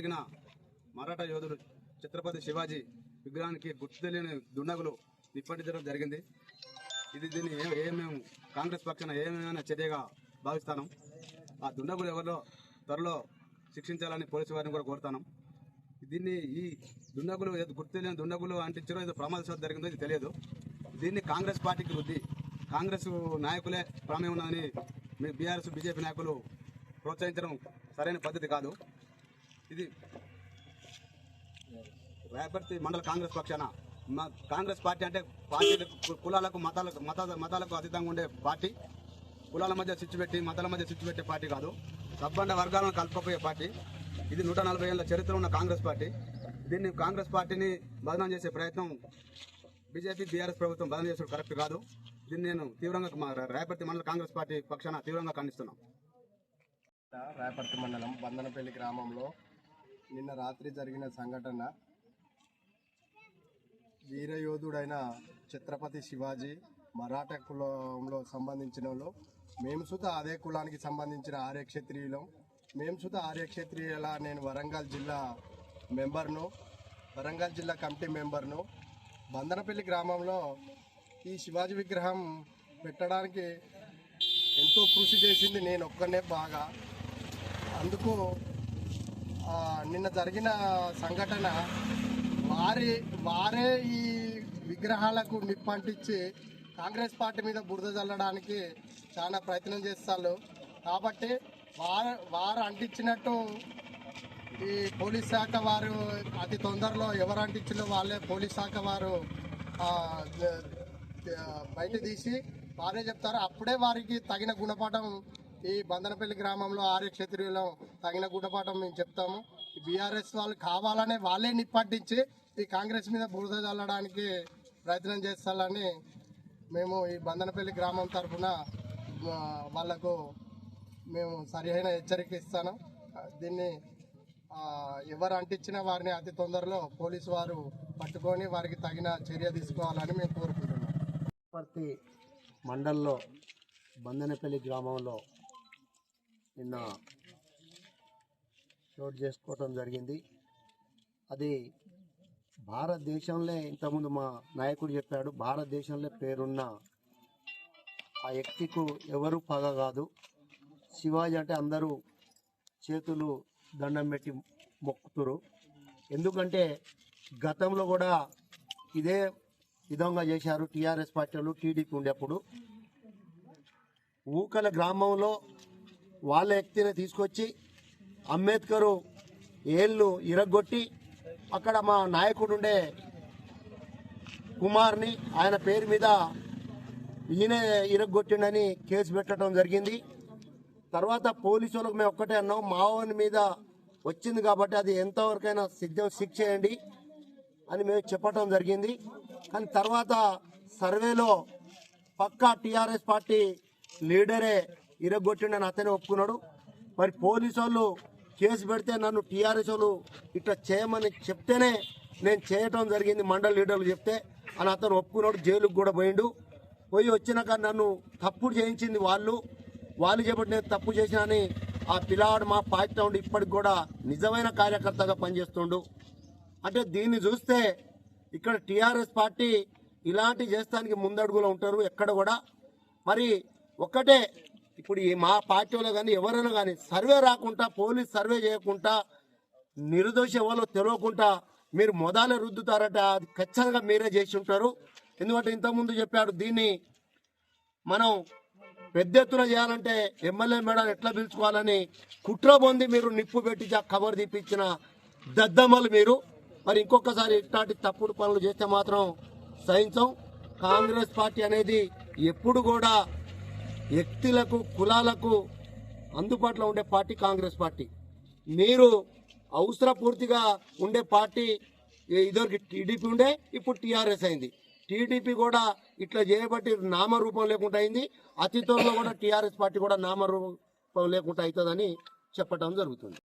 జరిగిన మరాఠా యోధుడు ఛత్రపతి శివాజీ విగ్రహానికి గుర్తు తెలియని దుండగులు నిప్పంటించడం జరిగింది. దీన్ని మేము కాంగ్రెస్ పక్షాన ఏమైనా చర్యగా భావిస్తాను. ఆ దుండగులు ఎవరిలో త్వరలో శిక్షించాలని పోలీసు వారిని కూడా కోరుతాను. దీన్ని ఈ దుండగులు గుర్తు తెలియని దుండగులు అంటించడం ఏదో ప్రమాదవశాత్తు జరిగిందో ఇది తెలియదు. దీన్ని కాంగ్రెస్ పార్టీకి రుద్ది కాంగ్రెస్ నాయకులే ప్రమేయం ఉన్నదని బీఆర్ఎస్ బీజేపీ నాయకులు ప్రోత్సహించడం సరైన పద్ధతి కాదు. ఇది రేపటి మండల కాంగ్రెస్ పక్షాన కాంగ్రెస్ పార్టీ అంటే పార్టీ కులాలకు మతాలకు అతీతంగా ఉండే పార్టీ, కులాల మధ్య స్విచ్ పెట్టి మతాల మధ్య స్విచ్ పెట్టే పార్టీ కాదు. సబ్బండ వర్గాలను కలుపుకపోయే పార్టీ. ఇది 140 ఏళ్ల చరిత్ర ఉన్న కాంగ్రెస్ పార్టీ. దీన్ని కాంగ్రెస్ పార్టీని బదనాం చేసే ప్రయత్నం బీజేపీ బీఆర్ఎస్ ప్రభుత్వం బదనాం చేసడం కరెక్ట్ కాదు. దీన్ని నేను తీవ్రంగా రేపటి మండల కాంగ్రెస్ పార్టీ పక్షాన తీవ్రంగా ఖండిస్తున్నాం. రేపర్తి మండలం బందనపల్లి గ్రామంలో నిన్న రాత్రి జరిగిన సంఘటన వీరయోధుడైన ఛత్రపతి శివాజీ మరాఠా కులంలో సంబంధించిన వాళ్ళు. మేము సుత అదే కులానికి సంబంధించిన ఆర్య క్షత్రియులం. మేము సుత ఆర్య క్షత్రియుల నేను వరంగల్ జిల్లా మెంబర్ను, వరంగల్ జిల్లా కమిటీ మెంబర్ను. బందనపల్లి గ్రామంలో ఈ శివాజీ విగ్రహం పెట్టడానికి ఎంతో కృషి చేసింది నేను ఒక్కనే బాగా. అందుకు నిన్న జరిగిన సంఘటన వారే ఈ విగ్రహాలకు నిప్పంటించి కాంగ్రెస్ పార్టీ మీద బురద చల్లడానికి చాలా ప్రయత్నం చేస్తారు. కాబట్టి వారు అంటించినట్టు ఈ పోలీస్ శాఖ వారు అతి తొందరలో ఎవరు అంటించినో వాళ్ళే పోలీస్ శాఖ వారు బయట తీసి వారే చెప్తారు. అప్పుడే వారికి తగిన గుణపాఠం ఈ బందనపల్లి గ్రామంలో ఆర్య క్షత్రియులు తగిన గుణపాఠం మేము చెప్తాము. బీఆర్ఎస్ వాళ్ళు కావాలనే వాళ్ళే నిప్పంటించి ఈ కాంగ్రెస్ మీద బురద చల్లడానికి ప్రయత్నం చేస్తారని మేము ఈ బందనపల్లి గ్రామం తరఫున వాళ్లకు మేము సరైన హెచ్చరిక ఇస్తాను. దీన్ని ఎవరు అంటించిన వారిని అతి తొందరలో పోలీసు వారు పట్టుకొని వారికి తగిన చర్య తీసుకోవాలని మేము కోరుకుంటున్నాం. ప్రతి మండల్లో బందనపల్లి గ్రామంలో నిన్న చోటు చేసుకోవటం జరిగింది. అది భారతదేశంలో ఇంతకుముందు మా నాయకుడు చెప్పాడు, భారతదేశంలో పేరున్న ఆ వ్యక్తికు ఎవరు పగ కాదు. శివాజీ అంటే అందరూ చేతులు దండం పెట్టి మొక్కుతురు. ఎందుకంటే గతంలో కూడా ఇదే విధంగా చేశారు టీఆర్ఎస్ పార్టీలు, టీడీపీ ఉండేప్పుడు. ఊకల గ్రామంలో వాళ్ళ వ్యక్తిని తీసుకొచ్చి అంబేద్కరు ఏళ్ళు ఇరగొట్టి అక్కడ మా నాయకుడు ఉండే కుమార్ని ఆయన పేరు మీద ఈయన ఇరగొట్టిండని కేసు పెట్టడం జరిగింది. తర్వాత పోలీసు వాళ్ళకు మేము ఒక్కటే అన్నాం, మావోని మీద వచ్చింది కాబట్టి అది ఎంతవరకైనా శిక్ష చేయండి అని మేము చెప్పటం జరిగింది. కానీ తర్వాత సర్వేలో పక్కా టీఆర్ఎస్ పార్టీ లీడరే ఇరగొట్టిండని అతనే ఒప్పుకున్నాడు. మరి పోలీసు వాళ్ళు కేసు పెడితే నన్ను టీఆర్ఎస్ వాళ్ళు ఇట్లా చేయమని చెప్తేనే నేను చేయటం జరిగింది, మండల లీడర్లు చెప్తే అని అతను ఒప్పుకున్నాడు. జైలుకు కూడా పోయి వచ్చినాక నన్ను తప్పుడు చేయించింది వాళ్ళు చెప్పి నేను తప్పు చేసినా అని ఆ పిల్లాడు మా పార్టీ ఉండి ఇప్పటికి కూడా నిజమైన కార్యకర్తగా పనిచేస్తుండు. అంటే దీన్ని చూస్తే ఇక్కడ టీఆర్ఎస్ పార్టీ ఇలాంటి చేస్తానికి ముందడుగులో ఉంటారు ఎక్కడ కూడా. మరి ఒక్కటే ఇప్పుడు మా పార్టీలో కానీ ఎవరైనా కానీ సర్వే రాకుండా, పోలీస్ సర్వే చేయకుండా, నిర్దోషి ఎవరో తెలియకుండా మీరు మొదలే రుద్దుతారట, అది ఖచ్చితంగా మీరే చేసి ఉంటారు. ఎందుకంటే ఇంతకుముందు చెప్పాడు, దీన్ని మనం పెద్ద ఎత్తున చేయాలంటే ఎమ్మెల్యే మేడాన్ని ఎట్లా పిలుచుకోవాలని కుట్ర పొంది మీరు నిప్పు పెట్టి కబర్ తీపించిన దద్దమ్మలు మీరు. మరి ఇంకొకసారి ఇట్లాంటి తప్పుడు పనులు చేస్తే మాత్రం సహించం. కాంగ్రెస్ పార్టీ అనేది ఎప్పుడు కూడా వ్యక్తులకు, కులాలకు అందుబాటులో ఉండే పార్టీ కాంగ్రెస్ పార్టీ. మీరు అవసరపూర్తిగా ఉండే పార్టీ ఇదివరకు టీడీపీ ఉండే, ఇప్పుడు టీఆర్ఎస్ అయింది. టీడీపీ కూడా ఇట్లా చేయబట్టి నామరూపం లేకుండా అయింది. అతి త్వరలో కూడా టీఆర్ఎస్ పార్టీ కూడా నామరూపం లేకుండా అవుతుందని చెప్పడం జరుగుతుంది.